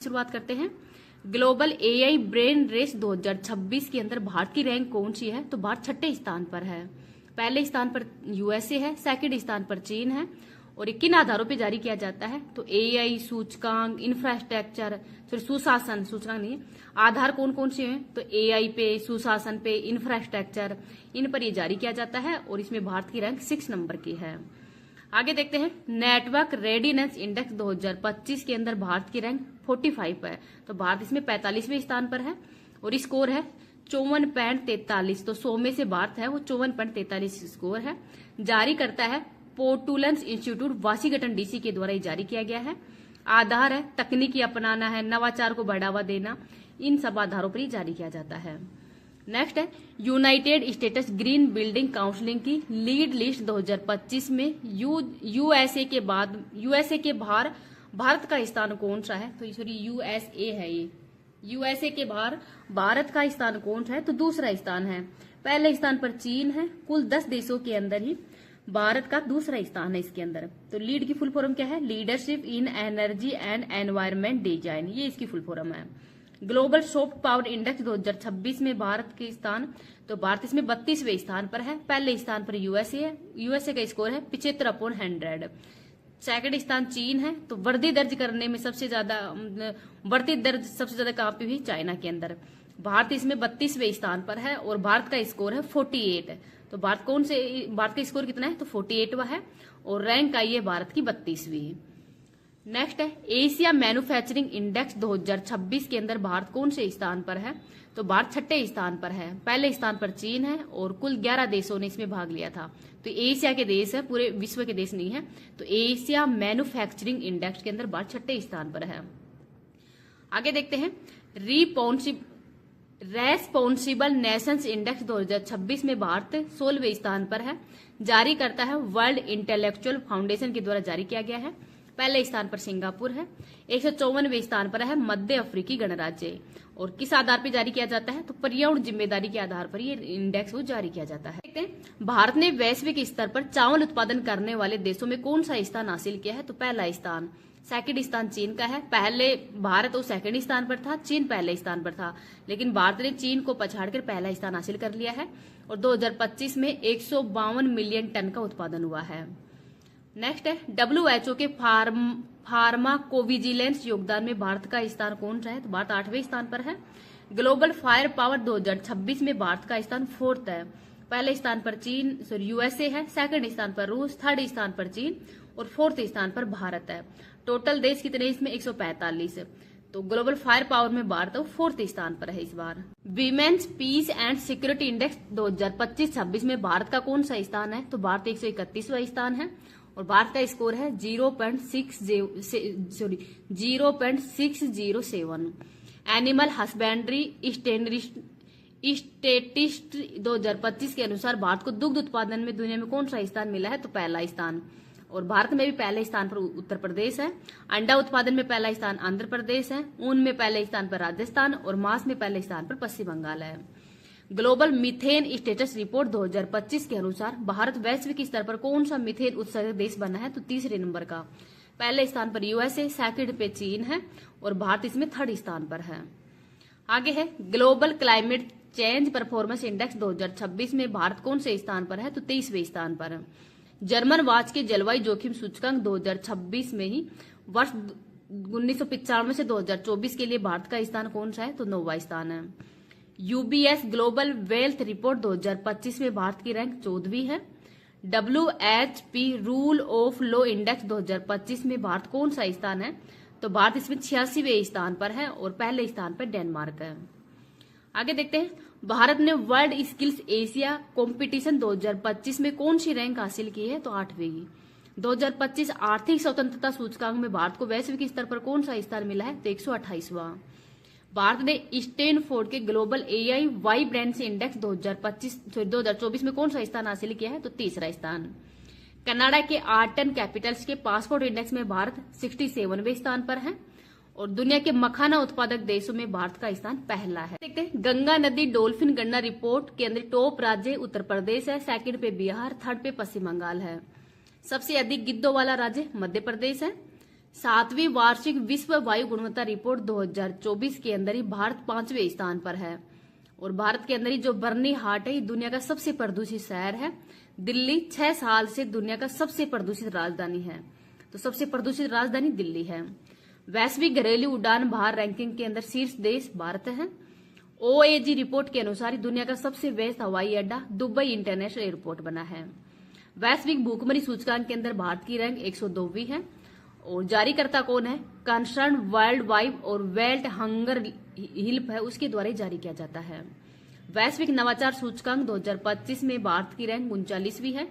शुरुआत करते हैं। ग्लोबल एआई ब्रेन रेस 2026 के अंदर भारत की रैंक कौन सी है? तो भारत 6ठे स्थान पर है। पहले स्थान पर यूएसए है, सेकंड स्थान पर चीन है। और ये किन आधारों पे जारी किया जाता है? तो एआई सूचकांक, इंफ्रास्ट्रक्चर, सुशासन, सूचकांक नहीं है, आधार कौन कौन से हैं? तो एआई पे, सुशासन पे, इंफ्रास्ट्रक्चर, इन पर ये जारी किया जाता है और इसमें भारत की रैंक 6 नंबर की है। आगे देखते हैं, नेटवर्क रेडीनेस इंडेक्स 2025 के अंदर भारत की रैंक 45 है। तो भारत इसमें 45वें स्थान पर है और स्कोर है 54.43। तो 100 में से भारत है वो 54.43 स्कोर है। जारी करता है पोर्टुलेंस इंस्टीट्यूट वाशिंगटन डीसी के द्वारा ये जारी किया गया है। आधार है तकनीकी अपनाना है, नवाचार को बढ़ावा देना, इन सब आधारों पर ही जारी किया जाता है। नेक्स्ट है United states green building council की लीड लिस्ट 2025 में यूएसए के बाहर भारत का स्थान कौन सा है? तो सॉरी यूएसए है ये। यूएसए के बाहर भारत का स्थान कौन सा है? तो दूसरा स्थान है। पहले स्थान पर चीन है। कुल 10 देशों के अंदर ही भारत का दूसरा स्थान है इसके अंदर। तो लीड की फुल फॉर्म क्या है? Leadership in energy and environment design, ये इसकी फुल फॉर्म है। ग्लोबल सॉफ्ट पावर इंडेक्स 2026 में भारत के स्थान, तो भारत इसमें 32वें स्थान पर है। पहले स्थान पर यूएसए है। यूएसए का स्कोर है 75/100। सेकंड स्थान चीन है। तो वृद्धि दर्ज करने में सबसे ज्यादा कहाँ पे हुई? चाइना के अंदर। भारत इसमें 32वें स्थान पर है और भारत का स्कोर है 48। तो भारत का स्कोर कितना है? तो 48वां है और रैंक आई है भारत की 32वीं। नेक्स्ट है एशिया मैन्युफैक्चरिंग इंडेक्स 2026 के अंदर भारत कौन से स्थान पर है? तो भारत 6ठे स्थान पर है। पहले स्थान पर चीन है और कुल 11 देशों ने इसमें भाग लिया था। तो एशिया के देश है, पूरे विश्व के देश नहीं है। तो एशिया मैन्युफैक्चरिंग इंडेक्स के अंदर भारत 6ठे स्थान पर है। आगे देखते हैं रेस्पॉन्सिबल नेशंस इंडेक्स 2026 में भारत 16वें स्थान पर है। जारी करता है वर्ल्ड इंटेलेक्चुअल फाउंडेशन के द्वारा जारी किया गया है। पहले स्थान पर सिंगापुर है। 154वें स्थान पर है मध्य अफ्रीकी गणराज्य। और किस आधार पर जारी किया जाता है? तो पर्यावरण जिम्मेदारी के आधार पर ये इंडेक्स वो जारी किया जाता है। देखते हैं भारत ने वैश्विक स्तर पर चावल उत्पादन करने वाले देशों में कौन सा स्थान हासिल किया है? तो पहला स्थान। सेकंड स्थान चीन का है। पहले भारत वो सेकंड स्थान पर था, चीन पहले स्थान पर था, लेकिन भारत ने चीन को पछाड़कर पहला स्थान हासिल कर लिया है और 2025 में 152 मिलियन टन का उत्पादन हुआ है। नेक्स्ट है WHO के फार्माकोविजिलेंस योगदान में भारत का स्थान कौन सा है? तो भारत 8वें स्थान पर है। ग्लोबल फायर पावर 2026 में भारत का स्थान 4th है। पहले स्थान पर यूएसए है, सेकंड स्थान पर रूस, थर्ड स्थान पर चीन और 4th स्थान पर भारत है। टोटल देश कितने इसमें? 145। तो ग्लोबल फायर पावर में भारत 4th स्थान पर है इस बार। Women's peace and security index 2025-26 में भारत का कौन सा स्थान है? तो भारत 131वां स्थान है और भारत का स्कोर है 0.607। एनिमल हस्बेंड्री स्टेटिस्ट 2025 के अनुसार भारत को दुग्ध उत्पादन में दुनिया में कौन सा स्थान मिला है? तो पहला स्थान। और भारत में भी पहले स्थान पर उत्तर प्रदेश है। अंडा उत्पादन में पहला स्थान आंध्र प्रदेश है। ऊन में पहले स्थान पर राजस्थान और मांस में पहले स्थान पर पश्चिम बंगाल है। ग्लोबल मीथेन स्टेटस रिपोर्ट 2025 के अनुसार भारत वैश्विक स्तर पर कौन सा मीथेन उत्सर्जक देश बना है? तो तीसरे नंबर का। पहले स्थान पर यूएसए, सेकंड पे चीन है और भारत इसमें 3rd स्थान पर है। आगे है global climate change performance index 2026 में भारत कौन से स्थान पर है? तो 23वें स्थान पर है। जर्मन वाच के जलवायु जोखिम सूचकांक 2026 में ही वर्ष 1995 से 2024 के लिए भारत का स्थान कौन सा है? तो 9वां स्थान है। यूबीएस ग्लोबल वेल्थ रिपोर्ट 2025 में भारत की रैंक 14वीं है। WHP rule of law index 2025 में भारत कौन सा स्थान है? तो भारत इसमें 86वें स्थान पर है और पहले स्थान पर डेनमार्क है। आगे देखते हैं भारत ने वर्ल्ड स्किल्स एशिया कंपटीशन 2025 में कौन सी रैंक हासिल की है? तो 8वीं। 2025 आर्थिक स्वतंत्रता सूचकांक में भारत को वैश्विक स्तर पर कौन सा स्थान मिला है? तो 128वां। भारत ने स्टैनफोर्ड के ग्लोबल एआई वाइब्रेंसी इंडेक्स 2024 में कौन सा स्थान हासिल किया है? तो तीसरा स्थान। कनाडा के आर्ट एंड कैपिटल्स के पासपोर्ट इंडेक्स में भारत 67वें स्थान पर है और दुनिया के मखाना उत्पादक देशों में भारत का स्थान पहला है। देखते हैं गंगा नदी डॉल्फिन गणना रिपोर्ट के अंदर टॉप राज्य उत्तर प्रदेश है, सेकंड पे बिहार, थर्ड पे पश्चिम बंगाल है। सबसे अधिक गिद्धों वाला राज्य मध्य प्रदेश है। 7वीं वार्षिक विश्व वायु गुणवत्ता रिपोर्ट 2024 के अंदर ही भारत 5वें स्थान पर है। और भारत के अंदर ही जो बर्नी हाट है, ये दुनिया का सबसे प्रदूषित शहर है। दिल्ली 6 साल से दुनिया का सबसे प्रदूषित राजधानी है, तो सबसे प्रदूषित राजधानी दिल्ली है। वैश्विक घरेलू उड़ान भार रैंकिंग के अंदर शीर्ष देश भारत है। OAG रिपोर्ट के अनुसार दुनिया का सबसे व्यस्त हवाई अड्डा दुबई इंटरनेशनल एयरपोर्ट बना है। वैश्विक भूखमरी सूचकांक के अंदर भारत की रैंक 102वीं है। और जारीकर्ता कौन है? कंसर्न वर्ल्ड वाइड और वर्ल्ड हंगर हेल्प है, उसके द्वारा जारी किया जाता है। वैश्विक नवाचार सूचकांक 2025 में भारत की रैंक 39वीं है।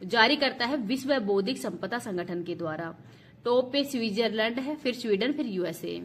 जारी करता है विश्व बौद्धिक संपदा संगठन के द्वारा। टॉप पे स्विट्जरलैंड है, फिर स्वीडन, फिर USA।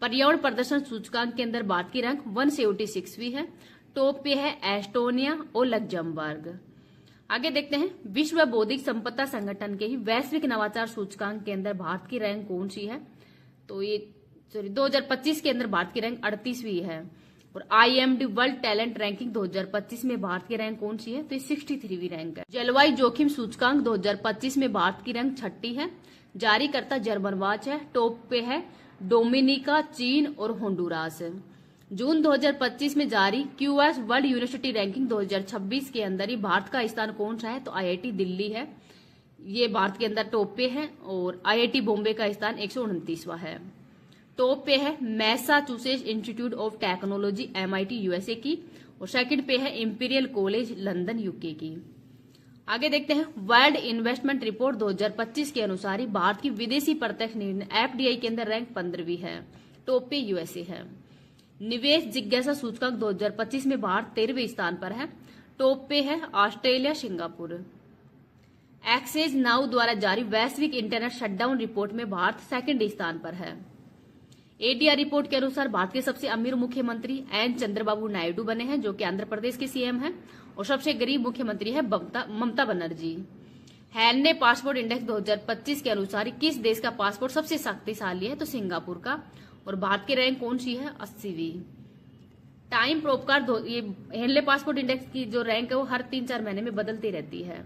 पर्यावरण प्रदर्शन सूचकांक के अंदर भारत की रैंक 176वीं है। टॉप पे है एस्टोनिया और लग्जमबर्ग। आगे देखते हैं विश्व बौद्धिक संपदा संगठन के ही वैश्विक नवाचार सूचकांक के अंदर भारत की रैंक कौन सी है? तो ये 2025 के अंदर भारत की रैंक 38वीं है। और IMD वर्ल्ड टैलेंट रैंकिंग 2025 में भारत की रैंक कौन सी है? तो ये 63वीं रैंक है। जलवायु जोखिम सूचकांक 2025 में भारत की रैंक 6ठी है। जारी करता जर्मन वाच है। टॉप पे है डोमिनिका, चीन और होंडुरास। जून 2025 में जारी QS वर्ल्ड यूनिवर्सिटी रैंकिंग 2026 के अंदर ही भारत का स्थान कौन सा है? तो IIT दिल्ली है, ये भारत के अंदर टॉप पे है। और IIT बॉम्बे का स्थान 129वां है। टॉप पे है Massachusetts institute of technology MIT USA की। और सेकंड पे है इंपीरियल कॉलेज लंदन UK की। आगे देखते हैं वर्ल्ड इन्वेस्टमेंट रिपोर्ट 2025 के अनुसार ही भारत की विदेशी प्रत्यक्ष निवेश FDI के अंदर रैंक 15वीं है। टॉप पे USA है। निवेश जिज्ञासा सूचकांक 2025 में भारत 13वें स्थान पर है। टॉप पे है ऑस्ट्रेलिया, सिंगापुर। एक्सेस नाउ द्वारा जारी वैश्विक इंटरनेट शटडाउन रिपोर्ट में भारत सेकंड स्थान पर है। ADR रिपोर्ट के अनुसार भारत के सबसे अमीर मुख्यमंत्री N चंद्रबाबू नायडू बने हैं, जो कि आंध्र प्रदेश के CM हैं। और सबसे गरीब मुख्यमंत्री है ममता बनर्जी। हैने पासपोर्ट इंडेक्स 2025 के अनुसार किस देश का पासपोर्ट सबसे शक्तिशाली है? तो सिंगापुर का। और भारत की रैंक कौन सी है? 80वीं। टाइम प्रोपकार ये हेनले पासपोर्ट इंडेक्स की जो रैंक है वो हर 3-4 महीने में बदलती रहती है।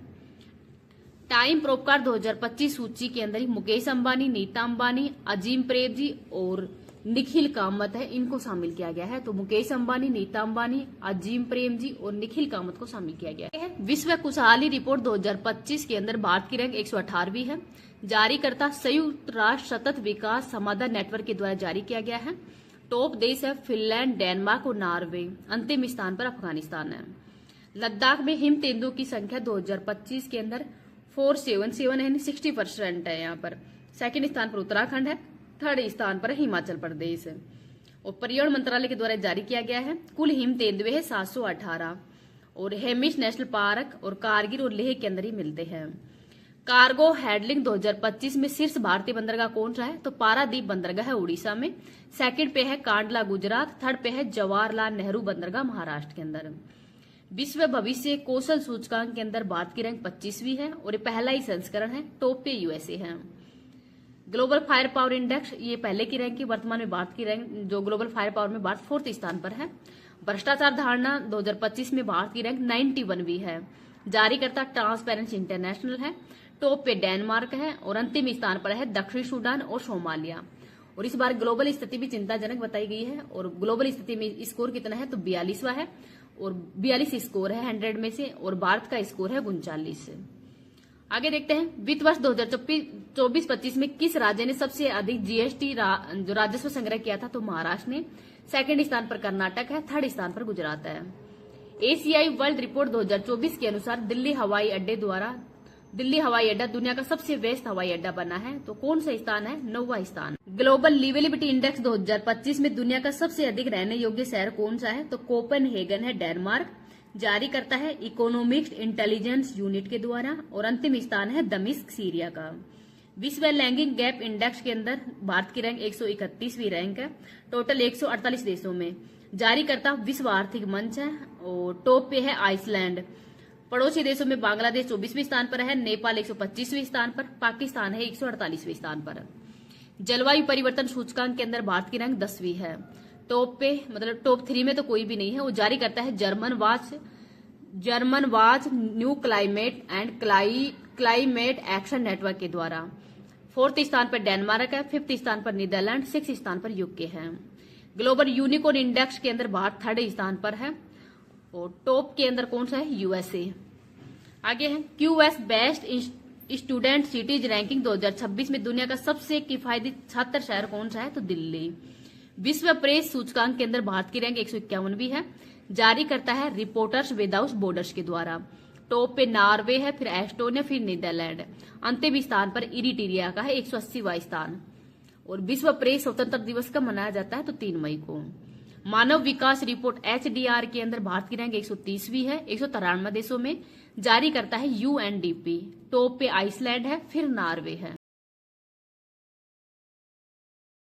टाइम प्रोपकार 2025 सूची के अंदर ही मुकेश अंबानी, नीता अंबानी, अजीम प्रेमजी और निखिल कामत है, इनको शामिल किया गया है। तो मुकेश अंबानी, नीता अंबानी, अजीम प्रेमजी और निखिल कामत को शामिल किया गया है। विश्व खुशहाली रिपोर्ट 2025 के अंदर भारत की रैंक 118वीं है। जारी करता संयुक्त राष्ट्र सतत विकास समाधान नेटवर्क के द्वारा जारी किया गया है। टॉप देश है फिनलैंड, डेनमार्क और नॉर्वे। अंतिम स्थान पर अफगानिस्तान है। लद्दाख में हिम तेंदुओं की संख्या 2025 के अंदर 477 यानी 60% है। यहाँ पर सेकंड स्थान पर उत्तराखंड है, थर्ड स्थान पर हिमाचल प्रदेश है। और पर्यावरण मंत्रालय के द्वारा जारी किया गया है। कुल हिम तेंदुए है 718 और हेमिश नेशनल पार्क और कारगिल और लेह के अंदर ही मिलते हैं। कार्गो हैंडलिंग 2025 में शीर्ष भारतीय बंदरगाह कौन सा है? तो पारादीप बंदरगाह है उड़ीसा में। सेकंड पे है कांडला गुजरात, थर्ड पे है जवाहरलाल नेहरू बंदरगाह महाराष्ट्र के अंदर। विश्व भविष्य कौशल सूचकांक के अंदर भारत की रैंक 25वीं है और ये पहला ही संस्करण है। टॉप पे USA है। ग्लोबल फायर पावर इंडेक्स ये पहले की रैंक की, वर्तमान में भारत की रैंक जो ग्लोबल फायर पावर में भारत 4th स्थान पर है। भ्रष्टाचार धारणा 2025 में भारत की रैंक 91वीं है। जारी करता ट्रांसपेरेंसी इंटरनेशनल है। टॉप पे डेनमार्क है और अंतिम स्थान पर है दक्षिण सूडान और सोमालिया। और इस बार ग्लोबल स्थिति भी चिंताजनक बताई गई है। और ग्लोबल स्थिति में स्कोर कितना है? तो 42वां है और 42 स्कोर है 100 में से। और भारत का स्कोर है 39। आगे देखते हैं वित्त वर्ष 2024-25 में किस राज्य ने सबसे अधिक GST जो राजस्व संग्रह किया था? तो महाराष्ट्र ने। सेकंड स्थान पर कर्नाटक है, थर्ड स्थान पर गुजरात है। ACI वर्ल्ड रिपोर्ट 2024 के अनुसार दिल्ली हवाई अड्डा दुनिया का सबसे व्यस्त हवाई अड्डा बना है। तो कौन सा स्थान है? 9वां स्थान। ग्लोबल लिवेबिलिटी इंडेक्स 2025 में दुनिया का सबसे अधिक रहने योग्य शहर कौन सा है? तो कोपेनहेगन है, डेनमार्क। जारी करता है इकोनॉमिक्स इंटेलिजेंस यूनिट के द्वारा। और अंतिम स्थान है दमिश्क, सीरिया का। विश्व लैंगिंग गैप इंडेक्स के अंदर भारत की रैंक 131वीं रैंक है, टोटल 148 देशों में। जारी करता विश्व आर्थिक मंच है और टॉप पे है आइसलैंड। पड़ोसी देशों में बांग्लादेश 24वें स्थान पर है, नेपाल 125वें स्थान पर, पाकिस्तान है 148वें स्थान पर। जलवायु परिवर्तन सूचकांक के अंदर भारत की रैंक 10वीं है। टॉप पे मतलब टॉप 3 में तो कोई भी नहीं है। वो जारी करता है German watch new climate and climate action network के द्वारा। 4th स्थान पर डेनमार्क है, 5th स्थान पर नीदरलैंड, 6th स्थान पर यूके है। ग्लोबल यूनिकॉर्न इंडेक्स के अंदर भारत 3rd स्थान पर है और टॉप के अंदर कौन सा है, यूएसए। आगे है QS best student cities ranking 2026 में दुनिया का सबसे किफायती छात्र शहर कौन सा है, तो दिल्ली। विश्व प्रेस सूचकांक के अंदर भारत की रैंक 151वीं है, जारी करता है रिपोर्टर्स विदाउट बॉर्डर्स के द्वारा। टॉप पे नॉर्वे है, फिर एस्टोनिया, फिर नीदरलैंड। अंतिम स्थान पर इरिट्रिया का है 180वां स्थान। और विश्व प्रेस स्वतंत्रता दिवस कब मनाया जाता है, तो 3 मई को। मानव विकास रिपोर्ट एचडीआर के अंदर भारत की रैंक 130वीं है 193 देशों में, जारी करता है यूएनडीपी। टॉप पे आइसलैंड है, फिर नॉर्वे है।